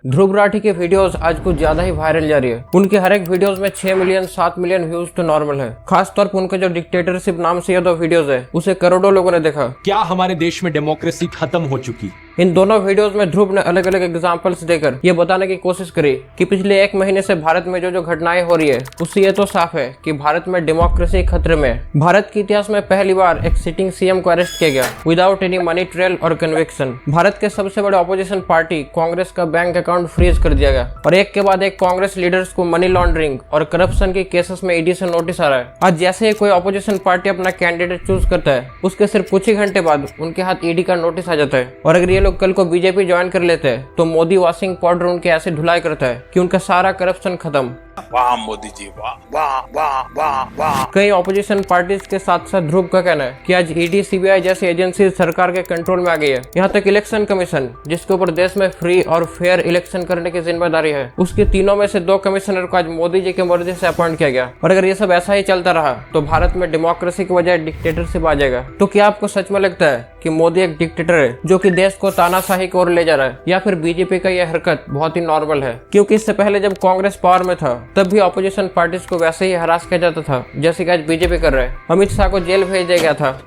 ध्रुव राठी के वीडियोस आज कुछ ज्यादा ही वायरल जा रही है। उनके हर एक वीडियोस में 6 मिलियन 7 मिलियन व्यूज तो नॉर्मल है। खास तौर पर उनके जो डिक्टेटरशिप नाम से ये दो वीडियोस है उसे करोड़ों लोगों ने देखा। क्या हमारे देश में डेमोक्रेसी खत्म हो चुकी? इन दोनों वीडियोस में ध्रुव ने अलग अलग एग्जांपल्स देकर ये बताने की कोशिश करी कि पिछले 1 महीने से भारत में जो घटनाएं हो रही है उससे ये तो साफ है कि भारत में डेमोक्रेसी खतरे में है। भारत के इतिहास में पहली बार एक सिटिंग सीएम को अरेस्ट किया गया विदाउट एनी मनी ट्रेल और कन्विक्शन। भारत के सबसे बड़े ऑपोजिशन पार्टी कांग्रेस का बैंक अकाउंट फ्रीज कर दिया गया और एक के बाद एक कांग्रेस लीडर्स को मनी लॉन्ड्रिंग और करप्शन के केसेस में ईडी से नोटिस आ रहा है। आज जैसे ही कोई ऑपोजिशन पार्टी अपना कैंडिडेट चूज करता है उसके सिर्फ कुछ ही घंटे बाद उनके हाथ ईडी का नोटिस आ जाता है। और अगर ये लोग कल को बीजेपी ज्वाइन कर लेते हैं तो मोदी वॉशिंग पाउडर उनके ऐसे धुलाई करता है कि उनका सारा करप्शन खत्म। वाह मोदी जी, वाह वाह वाह वाह वाह। कई ऑपोजिशन पार्टीज के साथ साथ ध्रुव का कहना है कि आज ईडी सीबीआई जैसी एजेंसी सरकार के कंट्रोल में आ गई है। यहाँ तक इलेक्शन कमीशन जिसके ऊपर देश में फ्री और फेयर इलेक्शन करने की जिम्मेदारी है उसके तीनों में से 2 कमिश्नर को आज मोदी जी की मर्जी से अपॉइंट किया गया। और अगर ये सब ऐसा ही चलता रहा तो भारत में डेमोक्रेसी की बजाय डिक्टेटरशिप आ जाएगा। तो क्या आपको सच में लगता है कि मोदी एक डिक्टेटर है जो कि देश को तानाशाही की ओर ले जा रहा है, या फिर बीजेपी का यह हरकत बहुत ही नॉर्मल है? क्योंकि इससे पहले जब कांग्रेस पावर में था तब भी ऑपोजिशन पार्टीज को वैसे ही हरास किया जाता था जैसे कि आज बीजेपी कर रहे हैं। अमित शाह को जेल भेज दिया गया था।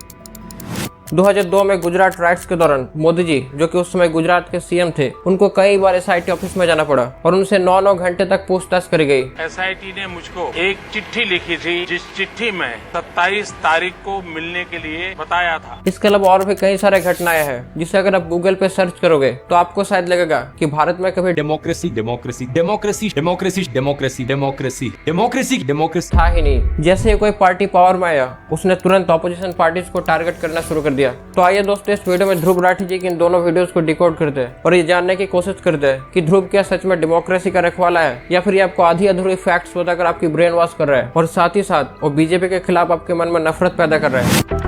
2002 में गुजरात राइट्स के दौरान मोदी जी जो कि उस समय गुजरात के सीएम थे उनको कई बार एसआईटी ऑफिस में जाना पड़ा और उनसे 9-9 घंटे तक पूछताछ करी गई। एसआईटी ने मुझको एक चिट्ठी लिखी थी जिस चिट्ठी में 27 तारीख को मिलने के लिए बताया था। इसके अलावा और भी कई सारे घटनाएं हैं जिसे अगर आप गूगल पे सर्च करोगे तो आपको शायद लगेगा कि भारत में कभी democracy democracy democracy democracy democracy democracy democracy democracy था ही नहीं। जैसे ही कोई पार्टी पावर में आया उसने तुरंत ऑपोजिशन पार्टीज को टारगेट करना शुरू कर दिया। तो आइए दोस्तों इस वीडियो में ध्रुव राठी जी की इन दोनों वीडियोस को डिकोड करते हैं और ये जानने की कोशिश करते हैं कि ध्रुव क्या सच में डेमोक्रेसी का रखवाला है या फिर ये आपको आधी अधूरी फैक्ट्स बताकर आपकी ब्रेन वॉश कर रहा है और साथ ही साथ वो बीजेपी के खिलाफ आपके मन में नफरत पैदा कर रहा है।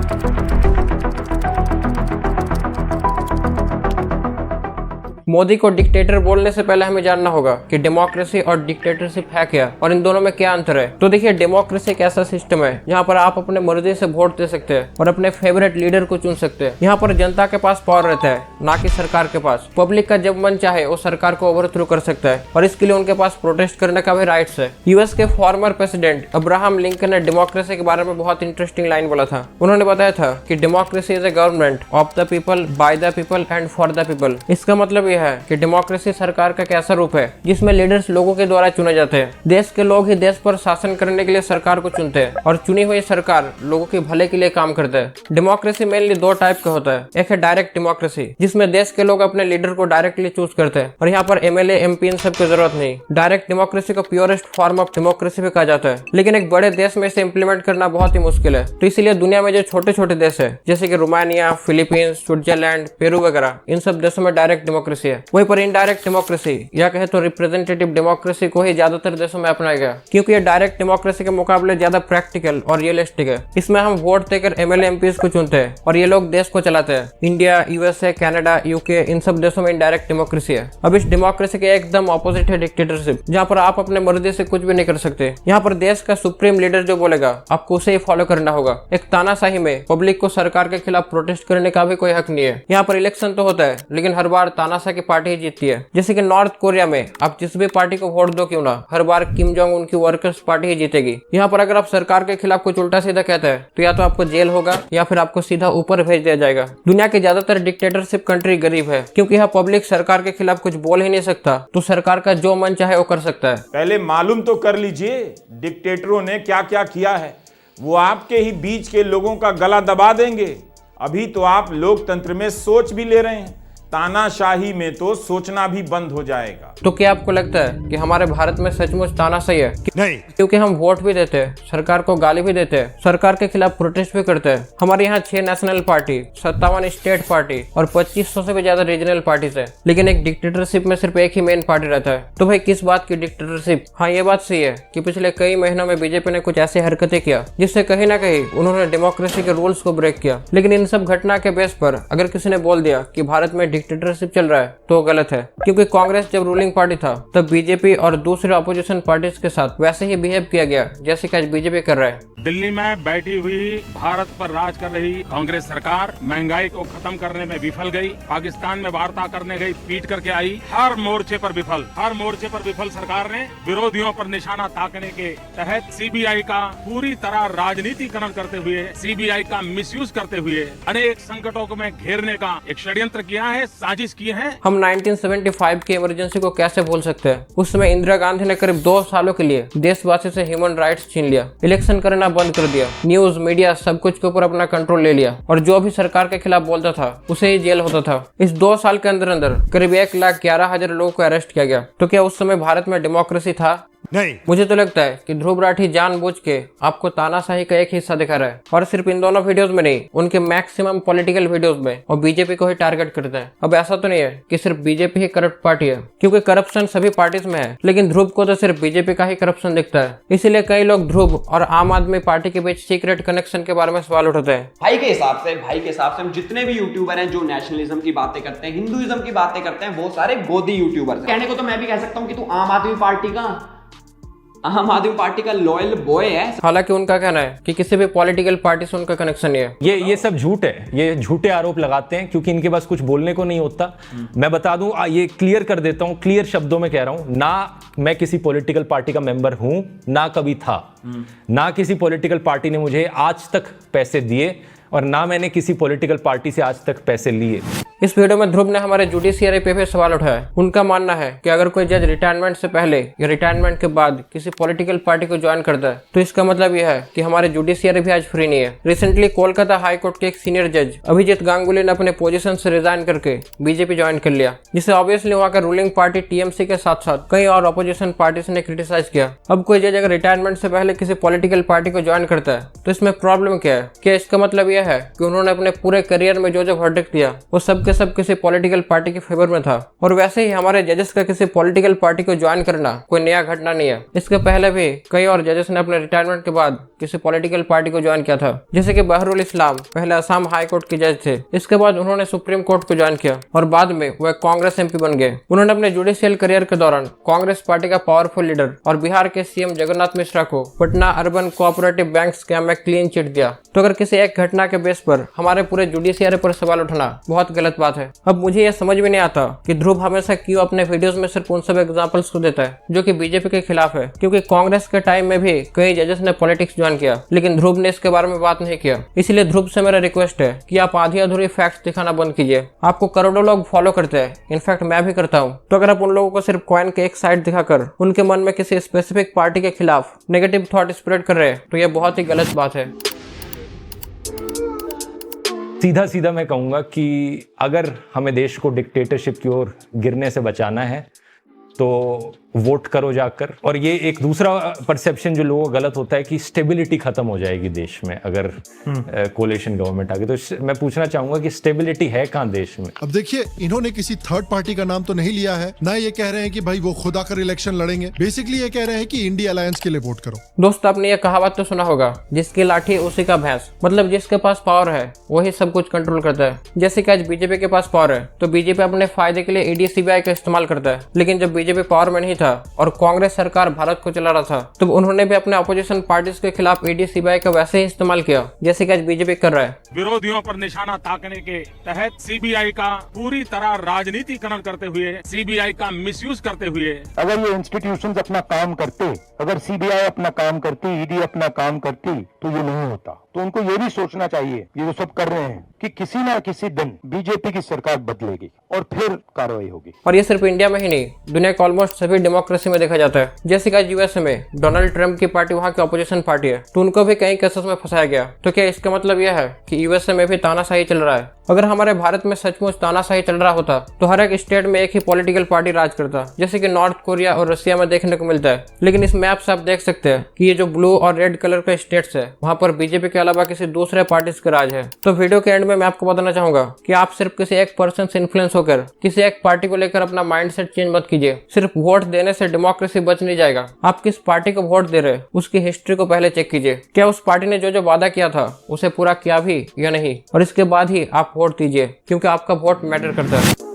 मोदी को डिक्टेटर बोलने से पहले हमें जानना होगा कि डेमोक्रेसी और डिक्टेटरशिप है क्या और इन दोनों में क्या अंतर है। तो देखिए, डेमोक्रेसी एक ऐसा सिस्टम है जहाँ पर आप अपने मर्जी से वोट दे सकते हैं और अपने फेवरेट लीडर को चुन सकते हैं। यहाँ पर जनता के पास पावर रहता है, ना कि सरकार के पास। पब्लिक का जब मन चाहे वो सरकार को ओवरथ्रो कर सकता है और इसके लिए उनके पास प्रोटेस्ट करने का भी राइट्स है। यूएस के फॉर्मर प्रेसिडेंट अब्राहम लिंकन ने डेमोक्रेसी के बारे में बहुत इंटरेस्टिंग लाइन बोला था। उन्होंने बताया था कि democracy is a government of the people, by the people and for the people. इसका मतलब है कि डेमोक्रेसी सरकार का कैसा रूप है जिसमें लीडर्स लोगों के द्वारा चुने जाते हैं। देश के लोग ही देश पर शासन करने के लिए सरकार को चुनते हैं और चुनी हुई सरकार लोगों के भले के लिए काम करते हैं। डेमोक्रेसी मेनली 2 टाइप का होता है। एक है डायरेक्ट डेमोक्रेसी जिसमें देश के लोग अपने लीडर को डायरेक्टली चूज करते हैं और यहाँ पर एमएलए एमपी इन सब की जरूरत नहीं। डायरेक्ट डेमोक्रेसी को प्योरेस्ट फॉर्म ऑफ डेमोक्रेसी भी कहा जाता है, लेकिन एक बड़े देश में इसे इम्प्लीमेंट करना बहुत ही मुश्किल है। तो इसीलिए दुनिया में जो छोटे छोटे देश है जैसे कि रोमानिया, फिलीपींस, स्विट्जरलैंड, पेरू वगैरह, इन सब देशों में डायरेक्ट डेमोक्रेसी है। वहीं पर इनडायरेक्ट डेमोक्रेसी या कहे तो रिप्रेजेंटेटिव डेमोक्रेसी को ही ज्यादातर देशों में अपनाया गया क्योंकि ये डायरेक्ट डेमोक्रेसी के मुकाबले ज्यादा प्रैक्टिकल और रियलिस्टिक है। इसमें हम वोट देकर एमएलए एमपीज को चुनते हैं और ये लोग देश को चलाते हैं। इंडिया, यूएसए, कनाडा, यूके, इन सब देशों में इनडायरेक्ट डेमोक्रेसी है। अब इस डेमोक्रेसी के एकदम ऑपोजिट है डिक्टेटरशिप, जहाँ पर आप अपने मर्जी से कुछ भी नहीं कर सकते। यहाँ पर देश का सुप्रीम लीडर जो बोलेगा आपको उसे ही फॉलो करना होगा। एक तानाशाही में पब्लिक को सरकार के खिलाफ प्रोटेस्ट करने का भी कोई हक नहीं है। यहाँ पर इलेक्शन तो होता है लेकिन हर बार तानाशाह की पार्टी ही जीतती है। जैसे कि नॉर्थ कोरिया में आप जिस भी पार्टी को वोट दो क्यों ना, हर बार किम जोंग उन की वर्कर्स पार्टी ही जीतेगी। यहाँ पर अगर आप सरकार के खिलाफ कुछ उल्टा सीधा कहते हैं तो या तो आपको जेल होगा या फिर आपको सीधा ऊपर भेज दिया जाएगा। दुनिया की ज्यादातर डिक्टेटरशिप कंट्री गरीब है क्योंकि यहाँ पब्लिक सरकार के खिलाफ कुछ बोल ही नहीं सकता, तो सरकार का जो मन चाहे वो कर सकता है। पहले मालूम तो कर लीजिए डिक्टेटरों ने क्या क्या किया है। वो आपके ही बीच के लोगों का गला दबा देंगे। अभी तो आप लोकतंत्र में सोच भी ले रहे हैं, तानाशाही में तो सोचना भी बंद हो जाएगा। तो क्या आपको लगता है कि हमारे भारत में सचमुच तानाशाही है? नहीं, क्योंकि हम वोट भी देते हैं, सरकार को गाली भी देते हैं, सरकार के खिलाफ प्रोटेस्ट भी करते हैं। हमारे यहाँ 6 नेशनल पार्टी, 57 स्टेट पार्टी और 2500 से भी ज्यादा रीजनल पार्टीज है, लेकिन एक डिक्टेटरशिप में सिर्फ एक ही मेन पार्टी रहता है। तो भाई किस बात की डिक्टेटरशिप? हाँ, ये बात सही है कि पिछले कई महीनों में बीजेपी ने कुछ ऐसी हरकतें किया जिससे कहीं ना कहीं उन्होंने डेमोक्रेसी के रूल्स को ब्रेक किया। लेकिन इन सब घटना के बेस पर अगर किसी ने बोल दिया कि भारत में डिक्टेटरशिप चल रहा है तो वो गलत है, क्योंकि कांग्रेस जब रूलिंग पार्टी था तब बीजेपी और दूसरे अपोजिशन पार्टीज के साथ वैसे ही बिहेव किया गया जैसे कि आज बीजेपी कर रहा है। दिल्ली में बैठी हुई भारत पर राज कर रही कांग्रेस सरकार महंगाई को खत्म करने में विफल गई, पाकिस्तान में वार्ता करने गई, पीट करके आई, हर मोर्चे पर विफल सरकार ने विरोधियों पर निशाना ताकने के तहत सीबीआई का पूरी तरह राजनीतिकरण करते हुए, सीबीआई का मिसयूज करते हुए अनेक संकटों को में घेरने का एक षड्यंत्र किया है, साजिश की है। हम 1975 की इमरजेंसी को कैसे भूल सकते हैं। उस समय इंदिरा गांधी ने करीब 2 सालों के लिए देशवासी से ह्यूमन राइट्स छीन लिया, इलेक्शन करना बंद कर दिया, न्यूज मीडिया सब कुछ के ऊपर अपना कंट्रोल ले लिया और जो भी सरकार के खिलाफ बोलता था उसे ही जेल होता था। इस 2 साल के अंदर अंदर करीब 1,11,000 लोगों को अरेस्ट किया गया। तो क्या उस समय भारत में डेमोक्रेसी था? नहीं। मुझे तो लगता है कि ध्रुव राठी जानबूझ के आपको तानाशाही का एक हिस्सा दिखा रहा है और सिर्फ इन दोनों वीडियोस में नहीं, उनके मैक्सिमम पॉलिटिकल वीडियोस में और बीजेपी को ही टारगेट करता है। अब ऐसा तो नहीं है कि सिर्फ बीजेपी ही करप्ट पार्टी है, क्योंकि करप्शन सभी पार्टीज में है, लेकिन ध्रुव को तो सिर्फ बीजेपी का ही करप्शन दिखता है। इसीलिए कई लोग ध्रुव और आम आदमी पार्टी के बीच सीक्रेट कनेक्शन के बारे में सवाल उठाते हैं। भाई के हिसाब से हम जितने भी यूट्यूबर हैं जो नेशनलिज्म की बातें करते हैं, हिंदुइज्म की बातें करते हैं, वो सारे गोदी यूट्यूबर हैं। कहने को तो मैं भी कह सकता हूँ कि तू आम आदमी पार्टी का लॉयल बॉय है। हालांकि उनका कहना है कि किसी भी पॉलिटिकल पार्टी से उनका कनेक्शन नहीं है। ये सब झूठ है, ये झूठे आरोप लगाते हैं क्योंकि इनके पास कुछ बोलने को नहीं होता। मैं बता दूं, ये क्लियर कर देता हूं, क्लियर शब्दों में कह रहा हूं, ना मैं किसी पॉलिटिकल पार्टी का मेंबर हूं, ना कभी था, ना किसी पॉलिटिकल पार्टी ने मुझे आज तक पैसे दिए और ना मैंने किसी पॉलिटिकल पार्टी से आज तक पैसे लिए। इस वीडियो में ध्रुव ने हमारे जुडिशियरी पे भी सवाल उठाया। उनका मानना है कि अगर कोई जज रिटायरमेंट से पहले या रिटायरमेंट के बाद किसी पॉलिटिकल पार्टी को ज्वाइन करता है तो इसका मतलब यह है कि हमारे जुडिशियरी भी आज फ्री नहीं है। रिसेंटली कोलकाता हाई कोर्ट के एक सीनियर जज अभिजीत गांगुली ने अपने पोजीशन से रिजाइन करके बीजेपी ज्वाइन कर लिया, जिसे ऑब्वियसली वहाँ का रूलिंग पार्टी टीएमसी के साथ साथ कई और अपोजिशन पार्टीज ने क्रिटिसाइज किया। अब कोई जज अगर रिटायरमेंट से पहले किसी पॉलिटिकल पार्टी को ज्वाइन करता है तो इसमें प्रॉब्लम क्या है? क्या इसका मतलब यह है कि उन्होंने अपने पूरे करियर में जो वर्डिक्ट दिया वो सब के सब किसी पॉलिटिकल पार्टी के फेवर में था? और वैसे ही हमारे जजेस का किसी पॉलिटिकल पार्टी को ज्वाइन करना कोई नया घटना नहीं है। इसके पहले भी कई और जजेस ने अपने रिटायरमेंट के बाद किसी पॉलिटिकल पार्टी को ज्वाइन किया था, जैसे कि बहरुल इस्लाम पहले असम हाई कोर्ट के जज थे, इसके बाद उन्होंने सुप्रीम कोर्ट को ज्वाइन किया और बाद में वह कांग्रेस एमपी बन गए। उन्होंने अपने जुडिशियल करियर के दौरान कांग्रेस पार्टी का पावरफुल लीडर और बिहार के सीएम जगन्नाथ मिश्रा को Patna urban cooperative bank scam में क्लीन चिट दिया। तो अगर किसी एक घटना के बेस पर हमारे पूरे जुडिशियरी पर सवाल उठाना बहुत गलत बात है। अब मुझे यह समझ में नहीं आता कि ध्रुव हमेशा क्यों अपने वीडियोस में सिर्फ उन सब एग्जांपल्स को देता है जो कि बीजेपी के खिलाफ है, क्योंकि कांग्रेस के टाइम में भी कई जजेस ने पॉलिटिक्स ज्वाइन किया, लेकिन ध्रुव ने इसके बारे में बात नहीं किया। इसलिए ध्रुव से मेरा रिक्वेस्ट है कि आप आधी अधूरी फैक्ट्स दिखाना बंद कीजिए। आपको करोड़ों लोग फॉलो करते हैं, इनफैक्ट मैं भी करता हूँ। तो अगर आप उन लोगों को सिर्फ कॉइन के एक साइड दिखाकर उनके मन में किसी स्पेसिफिक पार्टी के खिलाफ नेगेटिव थॉट स्प्रेड कर रहे हैं तो यह बहुत ही गलत बात है। सीधा मैं कहूँगा कि अगर हमें देश को डिक्टेटरशिप की ओर गिरने से बचाना है तो वोट करो जाकर। और ये एक दूसरा परसेप्शन जो लोगों का गलत होता है कि स्टेबिलिटी खत्म हो जाएगी देश में अगर कोलिशन गवर्नमेंट आ गई। तो मैं पूछना चाहूंगा कि स्टेबिलिटी है कहाँ देश में? अब देखिए, इन्होंने किसी थर्ड पार्टी का नाम तो नहीं लिया है, ना ये कह रहे हैं कि भाई वो खुद आकर इलेक्शन लड़ेंगे। बेसिकली ये कह रहे हैं कि इंडिया अलायंस के लिए वोट करो। दोस्त, आपने ये कहावत तो सुना होगा, जिसकी लाठी उसी का भैंस। मतलब जिसके पास पावर है वही सब कुछ कंट्रोल करता है। जैसे कि आज बीजेपी के पास पावर है तो बीजेपी अपने फायदे के लिए ईडी सीबीआई का इस्तेमाल करता है, लेकिन जब बीजेपी पावर में नहीं था और कांग्रेस सरकार भारत को चला रहा था तो उन्होंने भी अपने अपोजिशन पार्टीज के खिलाफ ईडी सीबीआई का वैसे ही इस्तेमाल किया जैसे कि आज बीजेपी कर रहा है। विरोधियों पर निशाना ताकने के तहत सीबीआई का पूरी तरह राजनीतिकरण करते हुए, सीबीआई का मिसयूज करते हुए, अगर ये इंस्टीट्यूशंस अपना काम करते, अगर सीबीआई अपना काम करती, ईडी अपना काम करती तो ये नहीं होता। तो उनको ये भी सोचना चाहिए, ये जो सब कर रहे हैं, कि किसी ना किसी दिन बीजेपी की सरकार बदलेगी और फिर कार्रवाई होगी। और ये सिर्फ इंडिया में ही नहीं, दुनिया के ऑलमोस्ट सभी डेमोक्रेसी में देखा जाता है। जैसे कि यूएसए में डोनाल्ड ट्रंप की पार्टी वहाँ की अपोजिशन पार्टी है तो उनको भी कई केसेस में फंसाया गया। तो क्या इसका मतलब यह है कि यूएसए में भी तानाशाही चल रहा है? अगर हमारे भारत में सचमुच तानाशाही चल रहा होता तो हर एक स्टेट में एक ही पॉलिटिकल पार्टी राज करता, जैसे कि नॉर्थ कोरिया और रशिया में देखने को मिलता है। लेकिन इस मैप से आप देख सकते हैं कि ये जो ब्लू और रेड कलर के स्टेट्स है वहाँ पर बीजेपी के अलावा किसी दूसरे पार्टी का राज है। तो वीडियो के एंड में मैं आपको बताना चाहूंगा कि आप सिर्फ किसी एक पर्सन से इन्फ्लुएंस होकर किसी एक पार्टी को लेकर अपना माइंडसेट चेंज मत कीजिए। सिर्फ वोट देने से डेमोक्रेसी बच नहीं जाएगा। आप किस पार्टी को वोट दे रहे उसकी हिस्ट्री को पहले चेक कीजिए, क्या उस पार्टी ने जो वादा किया था उसे पूरा किया भी या नहीं, और इसके बाद ही आप वोट दीजिए, क्योंकि आपका वोट मैटर करता है।